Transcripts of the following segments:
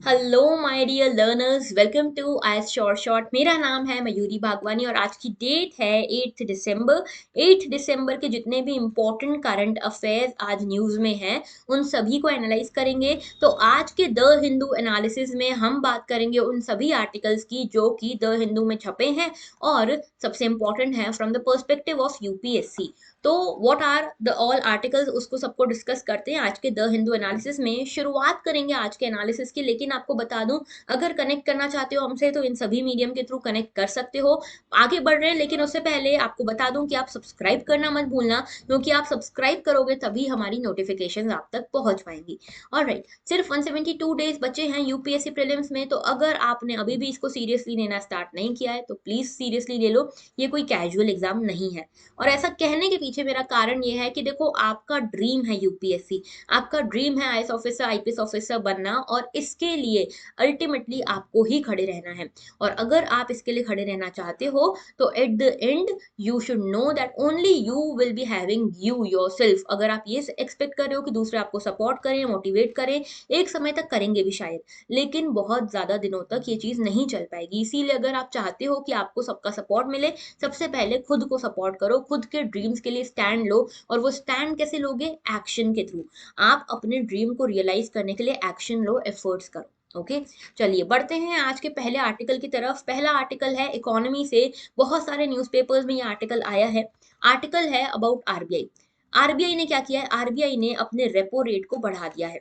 Hello my dear learners, welcome to IAS short. मेरा नाम है मयूरी भागवानी और आज की डेट है 8 दिसंबर। 8 दिसंबर के जितने भी इम्पोर्टेंट करंट अफेयर्स आज न्यूज़ में हैं उन सभी को एनालाइज करेंगे। तो आज के द हिंदू एनालिसिस में हम बात करेंगे उन सभी आर्टिकल्स की जो कि द हिंदू में छपे हैं और सबसे इम्पोर्टेंट है from the perspective of UPSC. तो what are the all articles, उसको सबको डिस्कस करते हैं आज के द हिंदू एनालिसिस में। शुरुआत करेंगे आज के एनालिसिस की, लेकिन आपको बता दूं, अगर कनेक्ट करना चाहते हो हमसे तो इन सभी मीडियम के थ्रू कनेक्ट कर सकते हो। आगे बढ़ रहे हैं, लेकिन उससे पहले आपको बता दूं कि आप सब्सक्राइब करना मत भूलना, क्योंकि आप सब्सक्राइब करोगे तभी हमारी नोटिफिकेशन आप तक पहुंच पाएंगी। ऑलराइट, सिर्फ 172 डेज बचे हैं यूपीएससी प्रीलिम्स में, तो अगर आपने अभी भी इसको सीरियसली लेना स्टार्ट नहीं किया है तो प्लीज सीरियसली ले लो। ये कोई कैजुअल एग्जाम नहीं है। और ऐसा कहने के पीछे मेरा कारण ये है कि देखो, आपका ड्रीम है यूपीएससी, आपका ड्रीम है आईएएस ऑफिसर आईपीएस ऑफिसर बनना, और इसके लिए अल्टीमेटली आपको ही खड़े रहना है। और अगर आप इसके लिए खड़े रहना चाहते हो तो at the end you should know that only you will be having you yourself. अगर आप ये एक्सपेक्ट कर रहे हो कि दूसरे आपको सपोर्ट करें, मोटिवेट करें, एक समय तक करेंगे भी शायद, लेकिन बहुत ज्यादा दिनों तक ये चीज नहीं चल पाएगी। इसीलिए अगर आप चाहते हो कि आपको सबका सपोर्ट मिले, सबसे पहले खुद को सपोर्ट करो, खुद के ड्रीम्स के लिए स्टैंड लो। और वो स्टैंड कैसे लोगे? एक्शन के थ्रू। आप अपने ड्रीम को रियलाइज करने के लिए एक्शन लो, एफर्ट्स करो। ओके, चलिए बढ़ते हैं आज के पहले आर्टिकल की तरफ। पहला आर्टिकल है इकोनॉमी से, बहुत सारे न्यूज़पेपर्स में ये आर्टिकल आया है। आर्टिकल है अबाउट आरबीआई। आरबीआई ने क्या किया है? आरबीआई ने अपने रेपो रेट को बढ़ा दिया है।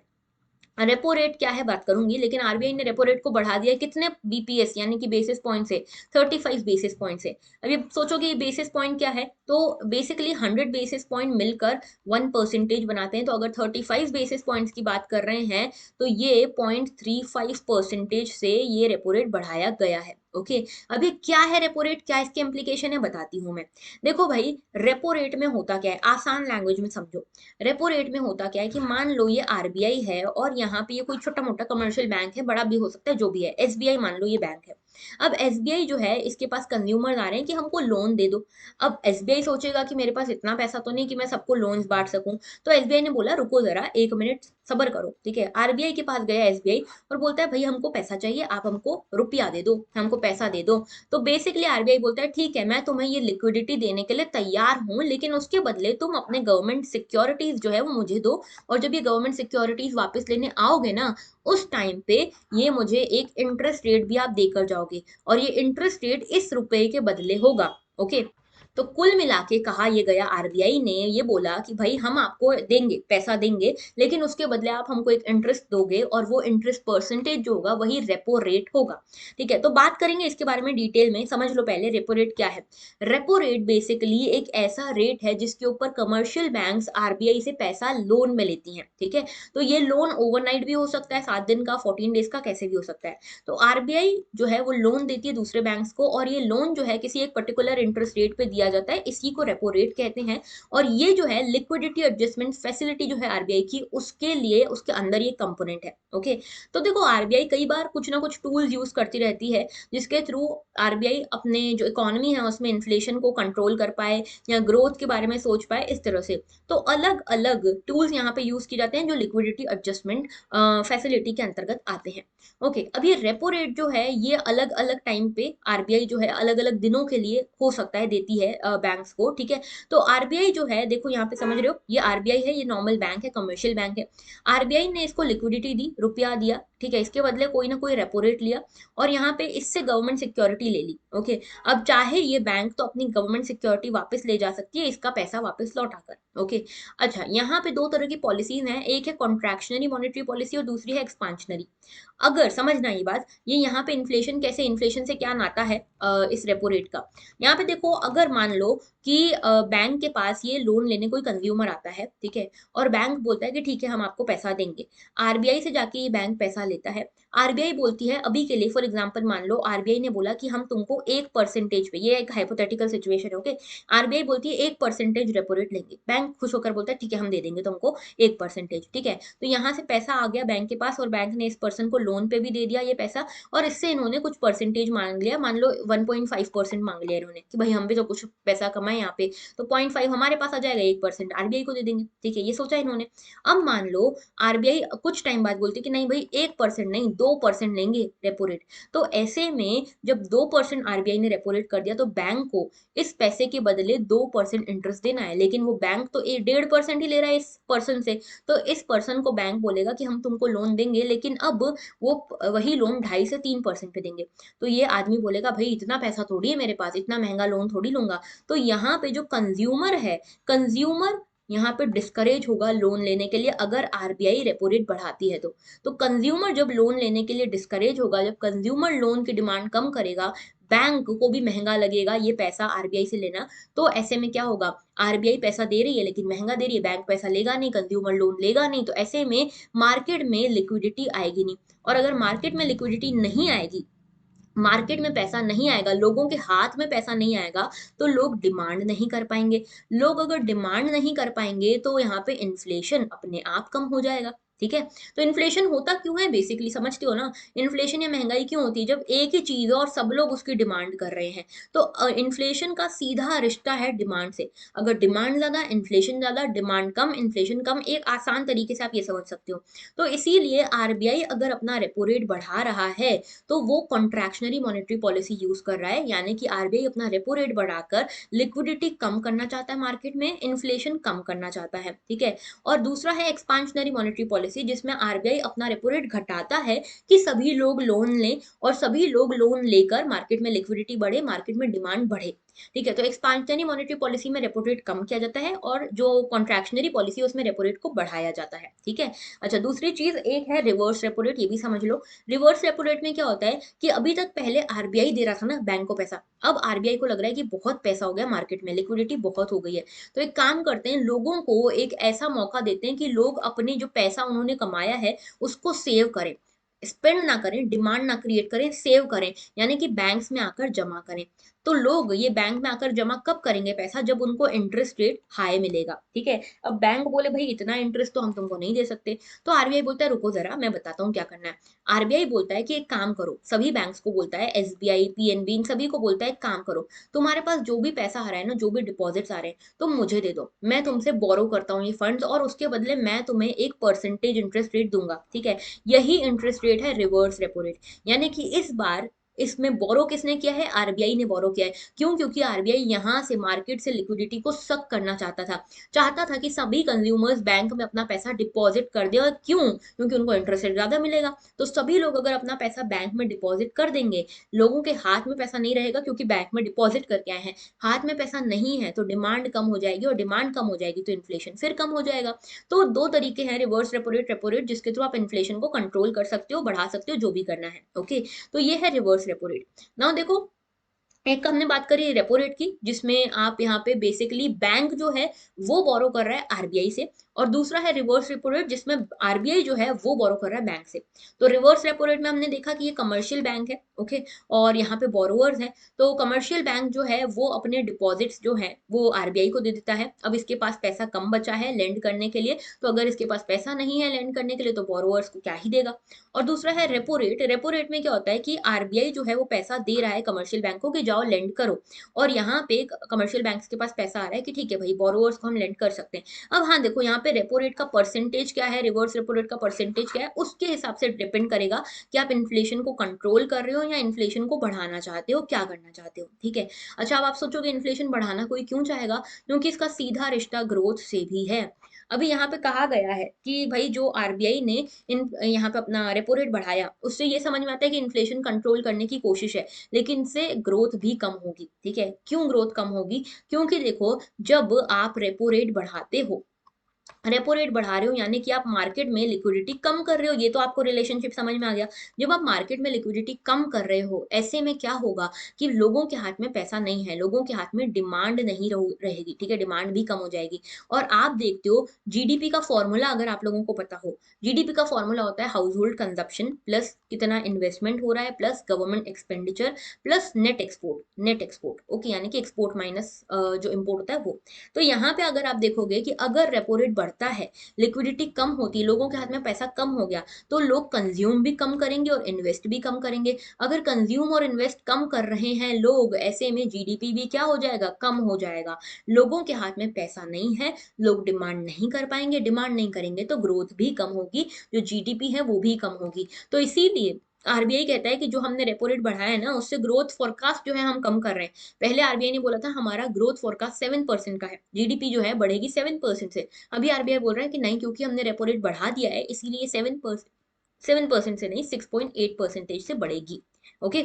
रेपो रेट क्या है बात करूंगी, लेकिन आरबीआई ने रेपो रेट को बढ़ा दिया है कितने बीपीएस यानी कि बेसिस पॉइंट से? 35 बेसिस पॉइंट से। अभी सोचोगे ये बेसिस पॉइंट क्या है, तो बेसिकली 100 बेसिस पॉइंट मिलकर 1% बनाते हैं। तो अगर 35 बेसिस पॉइंट्स की बात कर रहे हैं तो ये 0.35% से ये रेपो रेट बढ़ाया गया है। ओके, अभी क्या है रेपो रेट, क्या इसके इम्प्लीकेशन है, बताती हूँ मैं। देखो भाई, रेपो रेट में होता क्या है, आसान लैंग्वेज में समझो। रेपो रेट में होता क्या है कि मान लो ये आरबीआई है और यहाँ पे ये कोई छोटा मोटा कमर्शियल बैंक है, बड़ा भी हो सकता है, जो भी है, एसबीआई मान लो ये बैंक है। अब एसबीआई जो है, इसके पास कंज्यूमर आ रहे हैं कि हमको लोन दे दो। अब एसबीआई सोचेगा कि मेरे पास इतना पैसा तो नहीं कि मैं सबको लोन्स बांट सकूं। तो एसबीआई ने बोला रुको जरा, 1 मिनट सबर करो। ठीक है, आरबीआई के पास गया एसबीआई और बोलता है भाई हमको पैसा चाहिए, आप हमको रुपया दे दो, हमको पैसा दे दो। तो बेसिकली आरबीआई बोलता है ठीक है, मैं तुम्हें ये लिक्विडिटी देने के लिए तैयार हूं, लेकिन उसके बदले तुम अपने गवर्नमेंट सिक्योरिटीज जो है वो मुझे दो। और जब ये गवर्नमेंट सिक्योरिटीज वापस लेने आओगे ना, उस टाइम पे ये मुझे एक इंटरेस्ट रेट भी आप देकर जाओगे, और ये इंटरेस्ट रेट इस रुपए के बदले होगा। ओके, तो कुल मिला के कहा ये गया, आरबीआई ने ये बोला कि भाई हम आपको देंगे, पैसा देंगे, लेकिन उसके बदले आप हमको एक इंटरेस्ट दोगे, और वो इंटरेस्ट परसेंटेज जो होगा वही रेपो रेट होगा। ठीक है, तो बात करेंगे इसके बारे में डिटेल में। समझ लो पहले रेपो रेट क्या है। रेपो रेट बेसिकली एक ऐसा रेट है जिसके ऊपर कमर्शियल बैंक्स आरबीआई से पैसा लोन में लेती हैं। ठीक है, तो ये लोन ओवरनाइट भी हो सकता है, 7 दिन का, 14 डेज का, कैसे भी हो सकता है। तो आरबीआई जो है वो लोन देती है दूसरे बैंक्स को, और ये लोन जो है किसी एक पर्टिकुलर इंटरेस्ट रेट पे दिया जाता है, इसी को रेपो रेट कहते हैं। और ये जो है लिक्विडिटी एडजस्टमेंट फैसिलिटी जो है आरबीआई की, उसके लिए उसके अंदर ये कंपोनेंट है। ओके, तो देखो आरबीआई कई बार कुछ ना कुछ टूल्स यूज करती रहती है जिसके थ्रू आरबीआई अपने जो इकोनॉमी है उसमें इन्फ्लेशन को कंट्रोल कर पाए या ग्रोथ के बारे में सोच पाए, इस तरह से। तो अलग अलग टूल्स यहाँ पे यूज किए जाते हैं जो लिक्विडिटी एडजस्टमेंट फैसिलिटी के अंतर्गत आते हैं। ओके, अब ये रेपो रेट जो है ये अलग अलग टाइम पे आरबीआई जो है अलग अलग दिनों के लिए हो सकता है देती है बैंक्स को। ठीक है, तो आरबीआई जो है, देखो यहाँ पे समझ रहे हो, ये आरबीआई है, ये नॉर्मल बैंक है, कमर्शियल बैंक है। आरबीआई ने इसको लिक्विडिटी दी, रुपया दिया, ठीक है, इसके बदले कोई ना कोई रेपो रेट लिया, और यहाँ पे इससे गवर्नमेंट सिक्योरिटी ले ली। ओके, अब चाहे ये बैंक तो अपनी गवर्नमेंट सिक्योरिटी वापस ले जा सकती है, इसका पैसा वापस लौटाकर। ओके, अच्छा, यहाँ पे दो तरह की पॉलिसीज हैं, एक है कॉन्ट्रैक्शनरी मॉनेटरी पॉलिसी और दूसरी है एक्सपांशनरी। अगर समझना ये बात, ये यहाँ पे इन्फ्लेशन कैसे, इन्फ्लेशन से क्या नाता है इस रेपो रेट का। यहाँ पे देखो, अगर मान लो कि बैंक के पास ये लोन लेने कोई कंज्यूमर आता है, ठीक है, और बैंक बोलता है कि ठीक है हम आपको पैसा देंगे। आरबीआई से जाके ये बैंक पैसा लेता है। आरबीआई बोलती है, अभी के लिए फॉर एग्जांपल मान लो आरबीआई ने बोला कि हम तुमको 1% पे, ये एक हाइपोथेटिकल सिचुएशन है। ओके, आरबीआई बोलती है 1% रेपो रेट लेंगे, बैंक खुश होकर बोलता है ठीक है हम दे देंगे तुमको 1%। ठीक है, तो यहाँ से पैसा आ गया बैंक के पास, और बैंक ने इस पर्सन को लोन पे भी दे दिया ये पैसा, और इससे इन्होंने कुछ परसेंटेज मांग लिया, मान लो 1.5% मांग लिया इन्होंने कि भाई हम भी तो कुछ पैसा कमाए यहाँ पे, तो 0.5 हमारे पास आ जाएगा, 1% आरबीआई को दे देंगे। ठीक है, ये सोचा इन्होंने। अब मान लो आरबीआई कुछ टाइम बाद बोलती है कि नहीं भाई 1% नहीं, 2% लेंगे रेपो रेट। तो ऐसे में जब 2% आरबीआई ने रेपो रेट कर दिया तो बैंक को इस पैसे के बदले 2% इंटरेस्ट देना है, लेकिन वो बैंक तो 1.5% ही ले रहा है इस पर्सन से। तो इस पर्सन को बैंक बोलेगा कि हम तुमको लोन देंगे, लेकिन अब वो वही लोन 2.5 से 3% पे देंगे। तो ये आदमी बोलेगा भाई इतना पैसा थोड़ी है मेरे पास, इतना महंगा लोन थोड़ी लूंगा। तो यहाँ पे जो कंज्यूमर है, कंज्यूमर यहाँ पे डिस्करेज होगा लोन लेने के लिए अगर आरबीआई रेपो रेट बढ़ाती है तो कंज्यूमर जब लोन लेने के लिए डिस्करेज होगा, जब कंज्यूमर लोन की डिमांड कम करेगा, बैंक को भी महंगा लगेगा ये पैसा आरबीआई से लेना। तो ऐसे में क्या होगा, आरबीआई पैसा दे रही है लेकिन महंगा दे रही है, बैंक पैसा लेगा नहीं, कंज्यूमर लोन लेगा नहीं, तो ऐसे में मार्केट में लिक्विडिटी आएगी नहीं। और अगर मार्केट में लिक्विडिटी नहीं आएगी, मार्केट में पैसा नहीं आएगा, लोगों के हाथ में पैसा नहीं आएगा, तो लोग डिमांड नहीं कर पाएंगे। लोग अगर डिमांड नहीं कर पाएंगे तो यहाँ पे इन्फ्लेशन अपने आप कम हो जाएगा। ठीक है। तो इन्फ्लेशन होता क्यों है, बेसिकली समझते हो ना, इन्फ्लेशन या महंगाई क्यों होती है, जब एक ही चीज है और सब लोग उसकी डिमांड कर रहे हैं। तो इन्फ्लेशन का सीधा रिश्ता है डिमांड से। अगर डिमांड ज्यादा, इन्फ्लेशन ज्यादा, डिमांड कम, इन्फ्लेशन कम, एक आसान तरीके से आप ये समझ सकते हो। तो इसीलिए आरबीआई अगर अपना रेपो रेट बढ़ा रहा है तो वो कॉन्ट्रैक्शनरी मॉनेटरी पॉलिसी यूज कर रहा है, यानी कि आरबीआई अपना रेपो रेट बढ़ाकर लिक्विडिटी कम करना चाहता है मार्केट में, इन्फ्लेशन कम करना चाहता है। ठीक है। और दूसरा है एक्सपांशनरी मॉनेटरी पॉलिसी, जिसमें आरबीआई अपना रेपो रेट घटाता है कि सभी लोग लोन लें और सभी लोग लोन लेकर मार्केट में लिक्विडिटी बढ़े, मार्केट में डिमांड बढ़े। ठीक है। तो एक्सपांशनरी मॉनेटरी पॉलिसी में रेपो रेट कम किया जाता है और जो कॉन्ट्रैक्शनरी पॉलिसी है उसमें रेपो रेट को बढ़ाया जाता है। ठीक है। अच्छा, दूसरी चीज एक है रिवर्स रेपो रेट, ये भी समझ लो। रिवर्स रेपो रेट में क्या होता है कि अभी तक पहले आरबीआई दे रहा था ना बैंक को पैसा, अब आरबीआई को लग रहा है कि बहुत पैसा हो गया मार्केट में, लिक्विडिटी बहुत हो गई है, तो एक काम करते हैं, लोगों को एक ऐसा मौका देते हैं कि लोग अपने जो पैसा उन्होंने कमाया है उसको सेव करें, स्पेंड ना करें, डिमांड ना क्रिएट करें, सेव करें, यानी कि बैंक्स में आकर जमा करें। तो लोग ये बैंक में आकर जमा कब करेंगे पैसा, जब उनको इंटरेस्ट रेट हाई मिलेगा। ठीक है। अब बैंक बोले भाई इतना इंटरेस्ट तो हम तुमको नहीं दे सकते, तो आरबीआई बोलता है रुको जरा मैं बताता हूँ क्या करना है। आरबीआई बोलता है कि एक काम करो, सभी बैंक्स को बोलता है, एसबीआई, पीएनबी, इन सभी को बोलता है एक काम करो, तुम्हारे पास जो भी पैसा आ रहा है ना, जो भी डिपॉजिट्स आ रहे हैं, तुम मुझे दे दो, मैं तुमसे बोरो करता हूँ ये फंड्स और उसके बदले मैं तुम्हें एक परसेंटेज इंटरेस्ट रेट दूंगा। ठीक है। यही इंटरेस्ट रेट है रिवर्स रेपो रेट। यानी कि इस बार इसमें बोरो किसने किया है, आरबीआई ने बोरो किया है। क्यों, क्योंकि आरबीआई यहाँ से मार्केट से लिक्विडिटी को सक करना चाहता था, चाहता था कि सभी कंज्यूमर्स बैंक में अपना पैसा डिपॉजिट कर दे। और क्यों, क्योंकि उनको इंटरेस्ट रेट ज्यादा मिलेगा। तो सभी लोग अगर अपना पैसा बैंक में डिपॉजिट कर देंगे, लोगों के हाथ में पैसा नहीं रहेगा क्योंकि बैंक में डिपॉजिट करके आए हैं, हाथ में पैसा नहीं है तो डिमांड कम हो जाएगी, और डिमांड कम हो जाएगी तो इन्फ्लेशन फिर कम हो जाएगा। तो दो तरीके हैं, रिवर्स रेपो रेट, जिसके थ्रू आप इन्फ्लेशन को कंट्रोल कर सकते हो, बढ़ा सकते हो, जो भी करना है। ओके। तो ये है रिवर्स रेपो रेट। नाउ देखो, एक हमने बात करी रेपो रेट की, जिसमें आप यहाँ पे बेसिकली बैंक जो है वो बोरो कर रहा है आरबीआई से, और दूसरा है रिवर्स रेपो रेट जिसमें आरबीआई जो है वो बोरो कर रहा है बैंक से। तो रिवर्स रेपो रेट में हमने देखा कि ये कमर्शियल बैंक है, ओके, और यहाँ पे बोरोवर्स हैं। तो कमर्शियल बैंक जो है वो अपने डिपॉजिट्स जो है वो आरबीआई को दे देता है। अब इसके पास पैसा कम बचा है लेंड करने के लिए, तो अगर इसके पास पैसा नहीं है लेंड करने के लिए तो बोरोवर्स को क्या ही देगा। और दूसरा है रेपो रेट। रेपो रेट में क्या होता है कि आरबीआई जो है वो पैसा दे रहा है कमर्शियल बैंकों की जाओ लेंड करो, और यहाँ पे कमर्शियल बैंक्स के पास पैसा आ रहा है कि ठीक है भाई बोरोवर्स को हम लेंड कर सकते हैं। अब हाँ देखो, यहाँ पे रेपो रेट का परसेंटेज क्या है, रिवर्स रेपो रेट का परसेंटेज क्या है, उसके हिसाब से डिपेंड करेगा कि आप इन्फ्लेशन को कंट्रोल कर रहे हो या इन्फ्लेशन को बढ़ाना चाहते हो, क्या करना चाहते हो। ठीक है। अच्छा, अब आप सोचोगे इन्फ्लेशन बढ़ाना कोई क्यों चाहेगा, क्योंकि इसका सीधा रिश्ता ग्रोथ से भी है। अभी यहाँ पे कहा गया है कि भाई जो आरबीआई ने इन यहाँ पे अपना रेपो रेट बढ़ाया, उससे ये समझ में आता है कि इन्फ्लेशन कंट्रोल करने की कोशिश है, लेकिन इससे ग्रोथ भी कम होगी। ठीक है। क्यों ग्रोथ कम होगी, क्योंकि देखो, जब आप रेपो रेट बढ़ाते हो, रेपो रेट बढ़ा रहे हो यानी कि आप मार्केट में लिक्विडिटी कम कर रहे हो, ये तो आपको रिलेशनशिप समझ में आ गया। जब आप मार्केट में लिक्विडिटी कम कर रहे हो, ऐसे में क्या होगा कि लोगों के हाथ में पैसा नहीं है, लोगों के हाथ में डिमांड नहीं रहेगी। ठीक है। डिमांड भी कम हो जाएगी। और आप देखते हो जीडीपी का फॉर्मूला, अगर आप लोगों को पता हो, जीडीपी का फॉर्मूला होता है हाउस होल्ड कंजप्शन प्लस कितना इन्वेस्टमेंट हो रहा है plus government expenditure plus net export, net export, okay, यानी कि एक्सपोर्ट माइनस जो इम्पोर्ट होता है वो। तो यहाँ पे अगर आप देखोगे कि अगर रेपो रेट बढ़ता बढ़ता है, लिक्विडिटी कम होती है, लोगों के हाथ में पैसा कम हो गया, तो लोग कंज्यूम भी कम करेंगे और इन्वेस्ट भी कम करेंगे। अगर कंज्यूम और इन्वेस्ट कम कर रहे हैं लोग, ऐसे में जीडीपी भी क्या हो जाएगा, कम हो जाएगा। लोगों के हाथ में पैसा नहीं है, लोग डिमांड नहीं कर पाएंगे, डिमांड नहीं करेंगे तो ग्रोथ भी कम होगी, जो जीडीपी है वो भी कम होगी। तो इसीलिए आरबीआई कहता है कि जो हमने रेपो रेट बढ़ाया है ना, उससे ग्रोथ फोरकास्ट जो है हम कम कर रहे हैं। पहले आरबीआई ने बोला था हमारा ग्रोथ फोरकास्ट 7% का है, जीडीपी जो है बढ़ेगी 7% से। अभी आरबीआई बोल रहा है कि नहीं, क्योंकि हमने रेपो रेट बढ़ा दिया है इसीलिए 7% से नहीं, 6.8% से बढ़ेगी। ओके,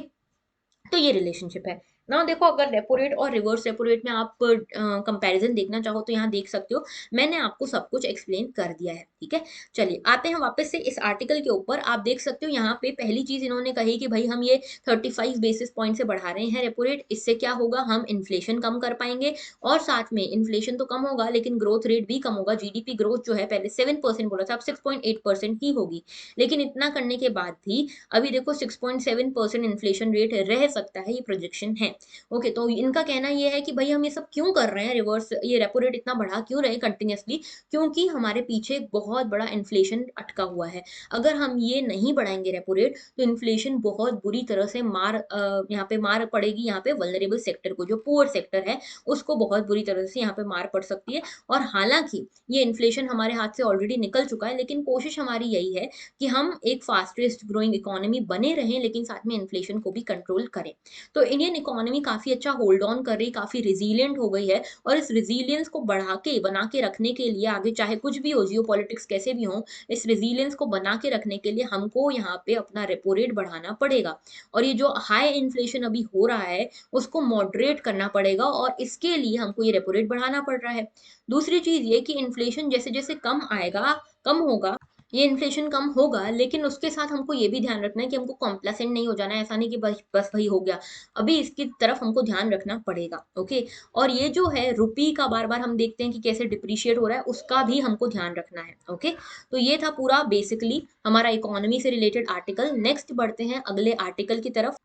तो ये रिलेशनशिप है ना। देखो, अगर रेपो रेट और रिवर्स रेपो रेट में आप कंपैरिजन देखना चाहो तो यहाँ देख सकते हो, मैंने आपको सब कुछ एक्सप्लेन कर दिया है। ठीक है, चलिए आते हैं वापस से इस आर्टिकल के ऊपर। आप देख सकते हो यहाँ पे पहली चीज इन्होंने कही कि भाई हम ये 35 बेसिस पॉइंट से बढ़ा रहे हैं रेपो रेट, इससे क्या होगा, हम इन्फ्लेशन कम कर पाएंगे, और साथ में इन्फ्लेशन तो कम होगा लेकिन ग्रोथ रेट भी कम होगा। जीडीपी ग्रोथ जो है पहले 7% बोला था, अब 6.8% ही होगी। लेकिन इतना करने के बाद भी अभी देखो 6.7% इन्फ्लेशन रेट रह सकता है, ये प्रोजेक्शन है। ओके, तो इनका कहना ये है कि भाई हम ये सब क्यों कर रहे हैं, रिवर्स ये रेपो रेट इतना बढ़ा क्यों रहे कंटिन्यूअसली, क्योंकि हमारे पीछे एक बहुत बड़ा इन्फ्लेशन अटका हुआ है। अगर हम ये नहीं बढ़ाएंगे रेपो रेट तो इन्फ्लेशन बहुत बुरी तरह से यहाँ पे मार पड़ेगी, यहाँ पे वल्नरेबल सेक्टर को, जो पुअर सेक्टर है उसको बहुत बुरी तरह से यहाँ पे मार पड़ सकती है। और हालांकि ये इन्फ्लेशन हमारे हाथ से ऑलरेडी निकल चुका है, लेकिन कोशिश हमारी यही है कि हम एक फास्टेस्ट ग्रोइंग इकोनॉमी बने रहें, लेकिन साथ में इन्फ्लेशन को भी कंट्रोल करें। तो इंडियन इकोनॉमी काफी अच्छा होल्ड ऑन कर रही, काफी रिजिलियंट हो गई है, और इस रिजिलियंस को बढ़ा के बना के रखने के लिए आगे चाहे कुछ भी हो, जियो पॉलिटिक्स कैसे भी हो, इस रिजिलियंस को बना के रखने के लिए हमको यहाँ पे अपना रेपो रेट बढ़ाना पड़ेगा। और ये जो हाई इन्फ्लेशन अभी हो रहा है उसको मॉडरेट करना पड़ेगा, और इसके लिए हमको ये रेपो रेट बढ़ाना पड़ रहा है। दूसरी चीज ये कि इन्फ्लेशन जैसे जैसे कम आएगा, कम होगा, ये इन्फ्लेशन कम होगा, लेकिन उसके साथ हमको ये भी ध्यान रखना है कि हमको कॉम्प्लेसेंट नहीं हो जाना है। ऐसा नहीं कि बस बस वही हो गया, अभी इसकी तरफ हमको ध्यान रखना पड़ेगा। ओके, और ये जो है रुपी का बार बार हम देखते हैं कि कैसे डिप्रिशिएट हो रहा है, उसका भी हमको ध्यान रखना है। ओके, तो ये था पूरा बेसिकली हमारा इकोनॉमी से रिलेटेड आर्टिकल। नेक्स्ट बढ़ते हैं अगले आर्टिकल की तरफ।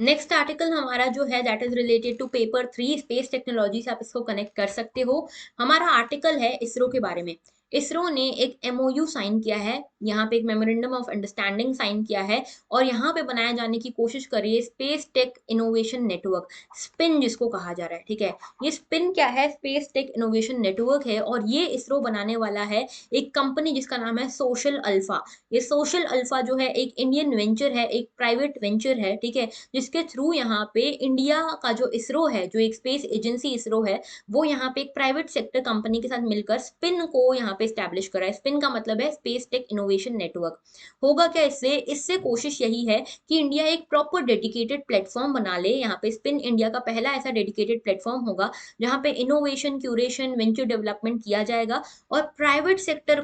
नेक्स्ट आर्टिकल हमारा जो है that is related to paper 3 space technology से आप इसको कनेक्ट कर सकते हो। हमारा आर्टिकल है इसरो के बारे में। इसरो ने एक एमओयू साइन किया है, यहाँ पे एक मेमोरेंडम ऑफ अंडरस्टैंडिंग साइन किया है, और यहाँ पे बनाया जाने की कोशिश करी है space tech innovation network, spin जिसको कहा जा रहा है। ठीक है, ये स्पिन क्या है, स्पेस टेक इनोवेशन नेटवर्क है, और ये इसरो बनाने वाला है एक कंपनी जिसका नाम है सोशल अल्फा। ये सोशल अल्फा जो है एक इंडियन वेंचर है, एक प्राइवेट वेंचर है। ठीक है, जिसके थ्रू यहाँ पे इंडिया का जो इसरो है, जो एक स्पेस एजेंसी इसरो है, वो यहाँ पे एक प्राइवेट सेक्टर कंपनी के साथ मिलकर स्पिन को यहाँ पे स्टैब्लिश करा है। स्पिन का मतलब है स्पेस टेक इनोवेशन नेटवर्क। होगा क्या इससे, इससे कोशिश यही है कि इंडिया एक प्रॉपर डेडिकेटेड प्लेटफॉर्म बना ले। यहाँ पे स्पिन इंडिया का पहला ऐसा डेडिकेटेड प्लेटफॉर्म होगा जहाँ पे इनोवेशन, क्यूरेशन, वेंचर डेवलपमेंट किया जाएगा, और प्राइवेट सेक्टर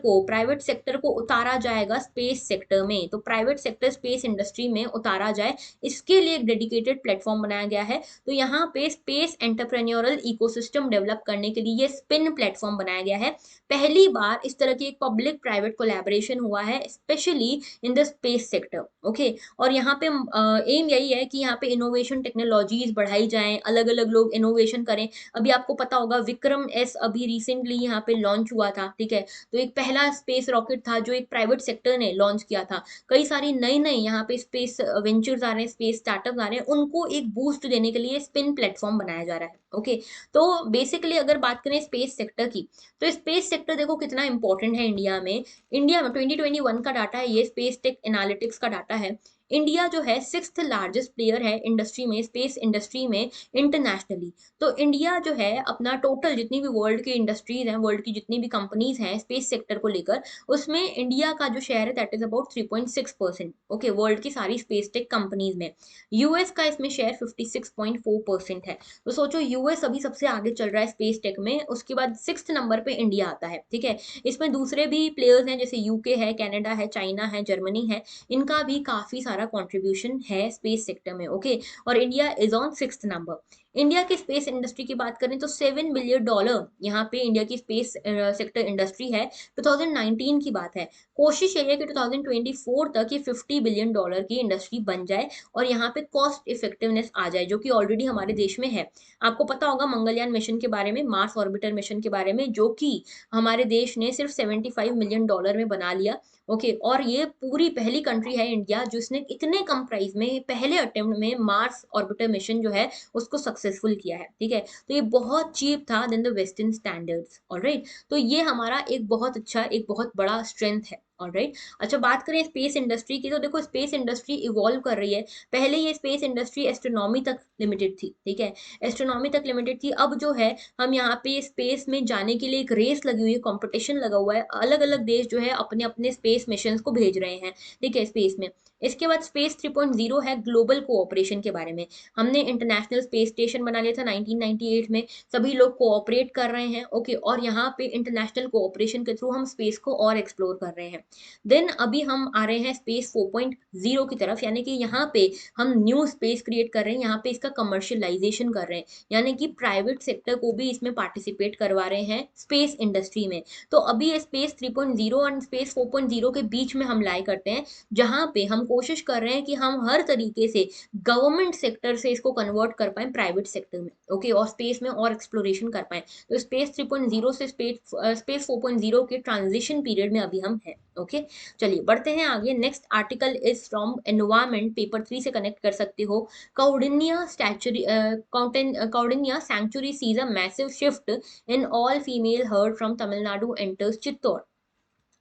को उतारा जाएगा स्पेस सेक्टर में। तो प्राइवेट सेक्टर स्पेस इंडस्ट्री में उतारा जाए, इसके लिए एक डेडिकेटेड प्लेटफॉर्म बनाया गया है। तो यहाँ पे स्पेस एंटरप्रेन्योरल इकोसिस्टम डेवलप करने के लिए ये स्पिन प्लेटफॉर्म बनाया गया है। पहली बार इस तरह की एक पब्लिक प्राइवेट कोलैबोरेशन हुआ है, specially in the space sector. Okay, और यहाँ पे एम यही है कि यहाँ पे इनोवेशन टेक्नोलॉजीज बढ़ाई जाएं, अलग अलग लोग इनोवेशन करें। अभी आपको पता होगा विक्रम-S अभी रिसेंटली यहाँ पे लॉन्च हुआ था। ठीक है, तो एक पहला स्पेस रॉकेट था जो एक प्राइवेट सेक्टर ने लॉन्च किया था। कई सारी नई नई यहाँ पे स्पेस वेंचर्स आ रहे हैं, स्पेस स्टार्टअप आ रहे हैं, उनको एक बूस्ट देने के लिए स्पिन प्लेटफॉर्म बनाया जा रहा है। ओके, तो बेसिकली अगर बात करें स्पेस सेक्टर की, तो स्पेस सेक्टर देखो कितना इंपॉर्टेंट है इंडिया में। इंडिया में 2021 का डाटा है, ये स्पेस टेक एनालिटिक्स का डाटा है। इंडिया जो है 6th लार्जेस्ट प्लेयर है इंडस्ट्री में, स्पेस इंडस्ट्री में इंटरनेशनली। तो इंडिया जो है अपना टोटल जितनी भी वर्ल्ड की इंडस्ट्रीज हैं, वर्ल्ड की जितनी भी कंपनीज हैं स्पेस सेक्टर को लेकर, उसमें इंडिया का जो शेयर है that is about 3.6%। Okay, world की सारी स्पेस टेक कंपनीज में यूएस का इसमें शेयर 56.4% है। तो सोचो यूएस अभी सबसे आगे चल रहा है स्पेस टेक में, उसके बाद 6th नंबर पे इंडिया आता है। ठीक है, इसमें दूसरे भी प्लेयर्स हैं जैसे यूके है, कनाडा है, चाइना है, जर्मनी है, इनका भी काफी सारा कंट्रीब्यूशन है स्पेस सेक्टर में। ओके, और India is on 6th number. India की स्पेस इंडस्ट्री की बात करें तो $7 बिलियन यहाँ पे इंडिया की स्पेस सेक्टर इंडस्ट्री है। 2019 की बात है। कोशिश यही है कि 2024 तक ये $50 बिलियन की इंडस्ट्री बन जाए और यहाँ पे कॉस्ट इफेक्टिवनेस आ जाए, जो कि ऑलरेडी हमारे देश में है। आपको पता होगा मंगलयान मिशन के बारे में, मार्स ऑर्बिटर मिशन के बारे में, जो कि हमारे देश ने सिर्फ $75 मिलियन में बना लिया। ओके, और ये पूरी पहली कंट्री है इंडिया जिसने इतने कम प्राइस में पहले अटेम्प्ट में मार्स ऑर्बिटर मिशन जो है उसको सक्सेसफुल किया है। ठीक है, तो ये बहुत चीप था then the western standards. Alright, तो ये हमारा एक बहुत अच्छा, एक बहुत बड़ा स्ट्रेंथ है। ऑलराइट, अच्छा बात करें स्पेस इंडस्ट्री की, तो देखो स्पेस इंडस्ट्री इवॉल्व कर रही है। पहले ये स्पेस इंडस्ट्री एस्ट्रोनॉमी तक लिमिटेड थी। ठीक है, एस्ट्रोनॉमी तक लिमिटेड थी। अब जो है हम यहाँ पे स्पेस में जाने के लिए एक रेस लगी हुई है, कंपटीशन लगा हुआ है। अलग अलग देश जो है अपने अपने स्पेस मिशन को भेज रहे हैं। ठीक है, स्पेस में। इसके बाद स्पेस 3.0 है, ग्लोबल कोऑपरेशन के बारे में। हमने इंटरनेशनल स्पेस स्टेशन बना लिया था 1998 में। सभी लोग कोऑपरेट कर रहे हैं। ओके, और यहाँ पे इंटरनेशनल कोऑपरेशन के थ्रू हम स्पेस को और एक्सप्लोर कर रहे हैं। देन अभी हम आ रहे हैं स्पेस 4.0 की तरफ, यानी कि यहाँ पे हम न्यू स्पेस क्रिएट कर रहे हैं। यहाँ पे इसका कमर्शियलाइजेशन कर रहे हैं, यानी कि प्राइवेट सेक्टर को भी इसमें पार्टिसिपेट करवा रहे हैं स्पेस इंडस्ट्री में। तो अभी ये स्पेस 3.0 और स्पेस 4.0 के बीच में हम लाई करते हैं, जहां पे हम कोशिश कर रहे हैं कि हम हर तरीके से गवर्नमेंट सेक्टर से इसको कन्वर्ट कर पाए प्राइवेट सेक्टर में। ओके, और स्पेस में और एक्सप्लोरेशन कर पाए। तो स्पेस 3.0 से स्पेस 4.0 के ट्रांजिशन पीरियड में अभी हम हैं। ओके, चलिए बढ़ते हैं आगे। Next article is from environment, paper 3 से कनेक्ट कर सकते हो। Kaudinya sanctuary sees a massive shift in all female herd from Tamil Nadu enters Chittor.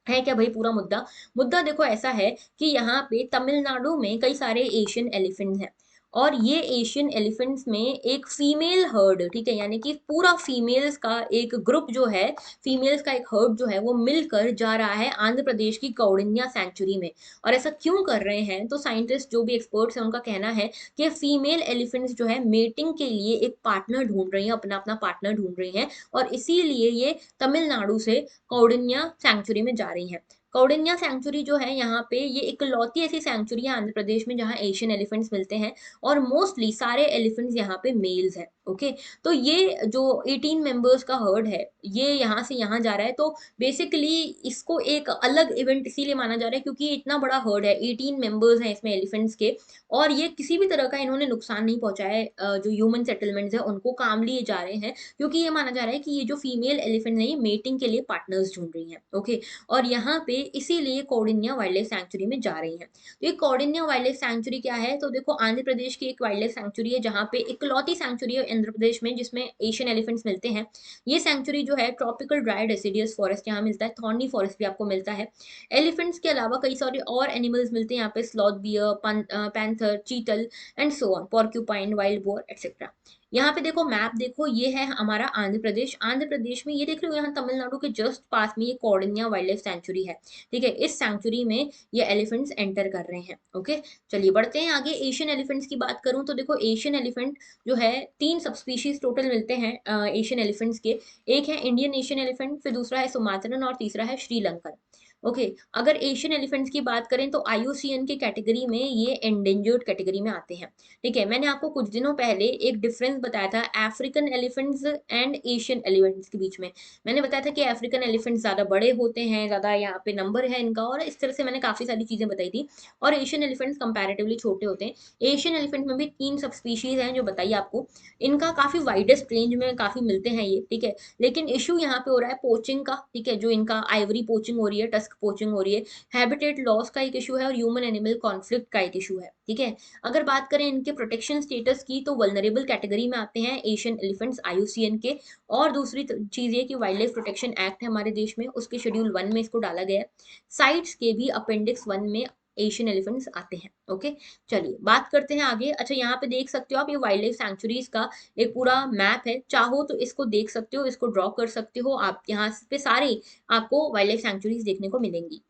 है क्या भाई पूरा मुद्दा? मुद्दा देखो ऐसा है कि यहाँ पे तमिलनाडु में कई सारे एशियन एलिफेंट्स हैं, और ये एशियन एलिफेंट्स में एक फीमेल हर्ड, ठीक है, यानी कि पूरा फीमेल्स का एक ग्रुप जो है, फीमेल्स का एक हर्ड जो है वो मिलकर जा रहा है आंध्र प्रदेश की कौडिन्या सेंचुरी में। और ऐसा क्यों कर रहे हैं? तो साइंटिस्ट जो भी एक्सपर्ट्स हैं उनका कहना है कि फीमेल एलिफेंट्स जो है मेटिंग के लिए एक पार्टनर ढूंढ रही हैं, अपना अपना पार्टनर ढूंढ रही हैं, और इसीलिए ये तमिलनाडु से कौडिन्या सेंचुरी में जा रही हैं। कौडिन्या सेंचुरी जो है यहाँ पे, ये इकलौती ऐसी सेंचुरी है आंध्र प्रदेश में जहाँ एशियन एलिफेंट्स मिलते हैं, और मोस्टली सारे एलिफेंट्स यहाँ पे मेल्स हैं। ओके, तो ये जो 18 मेंबर्स का हर्ड है, ये यहाँ से यहाँ जा रहा है। तो बेसिकली इसको एक अलग इवेंट इसीलिए माना जा रहा है क्योंकि ये इतना बड़ा हर्ड है, 18 मेंबर्स हैं इसमें एलिफेंट्स के, और ये किसी भी तरह का इन्होंने नुकसान नहीं पहुंचाया है। जो ह्यूमन सेटलमेंट्स है उनको काम लिए जा रहे हैं, क्योंकि ये माना जा रहा है कि ये जो फीमेल एलिफेंट है ये मेटिंग के लिए पार्टनर्स ढूंढ रही हैं। ओके, और यहाँ पे इसीलिए कौडिन्या वाइल्ड लाइफ सेंचुरी में जा रही हैं। तो ये कौडिन्या वाइल्ड लाइफ सेंचुरी क्या है? तो देखो आंध्र प्रदेश की एक वाइल्ड लाइफ सेंचुरी है, जहाँ पे इकलौती सेंचुरी है आंध्र प्रदेश में जिसमें एशियन एलिफेंट्स मिलते हैं। ये सेंचुरी जो है ट्रॉपिकल ड्राई डेसिडियस फॉरेस्ट यहाँ मिलता है, थॉर्नी फॉरेस्ट भी आपको मिलता है। एलिफेंट्स के अलावा कई सारे और एनिमल्स मिलते हैं यहाँ पे, स्लॉथ बियर, पैंथर, चीतल and so on, porcupine, wild boar etcetera. यहाँ पे देखो मैप देखो, ये है हमारा आंध्र प्रदेश। आंध्र प्रदेश में ये देख रहे हो, यहाँ तमिलनाडु के जस्ट पास में ये कौडिन्या वाइल्ड लाइफ सेंचुरी है। ठीक है, इस सेंचुरी में ये एलिफेंट्स एंटर कर रहे हैं। ओके, चलिए बढ़ते हैं आगे। एशियन एलिफेंट्स की बात करूं तो देखो एशियन एलिफेंट जो है, 3 सब स्पीशीज टोटल मिलते हैं एशियन एलिफेंट्स के। एक है इंडियन एशियन एलिफेंट, फिर दूसरा है सुमात्रन, और तीसरा है श्रीलंकन। ओके, अगर एशियन एलिफेंट्स की बात करें तो आईयूसीएन की कैटेगरी में ये एंडेंजर्ड कैटेगरी में आते हैं। ठीक है, मैंने आपको कुछ दिनों पहले एक डिफरेंस बताया था African elephants and Asian elephants के बीच में। मैंने बताया था कि अफ्रीकन एलिफेंट्स ज़्यादा बड़े होते हैं, ज़्यादा यहाँ पे नंबर है इनका, और इस तरह से मैंने काफ़ी सारी चीज़ें बताई थी। और एशियन एलिफेंट्स कंपैरेटिवली छोटे होते हैं। एशियन एलिफेंट में भी 3 सब स्पीशीज हैं जो बताइए आपको। इनका काफ़ी वाइडेस्ट रेंज में काफ़ी मिलते हैं ये। ठीक है, लेकिन इशू यहाँ पे हो रहा है पोचिंग का। ठीक है, जो इनका आइवरी पोचिंग हो रही है, टस्क पोचिंग हो रही है, हैबिटेट लॉस का एक इशू है, और ह्यूमन एनिमल कॉन्फ्लिक्ट का एक इशू है। ठीक है, अगर बात करें इनके प्रोटेक्शन स्टेटस की तो वल्नरेबल कैटेगरी में आते हैं एशियन एलिफेंट्स आईयूसीएन के। और दूसरी चीज ये कि वाइल्ड लाइफ प्रोटेक्शन एक्ट है हमारे देश में, उसके शेड्यूल 1 में इसको डाला गया है। साइट्स के भी अपेंडिक्स 1 में एशियन एलिफेंट्स आते हैं। ओके, चलिए बात करते हैं आगे। अच्छा, यहाँ पे देख सकते हो आप, ये वाइल्ड लाइफ सेंचुरीज का एक पूरा मैप है। चाहो तो इसको देख सकते हो, इसको ड्रॉ कर सकते हो आप। यहाँ पे सारे आपको वाइल्ड लाइफ सेंचुरीज देखने को मिलेंगी।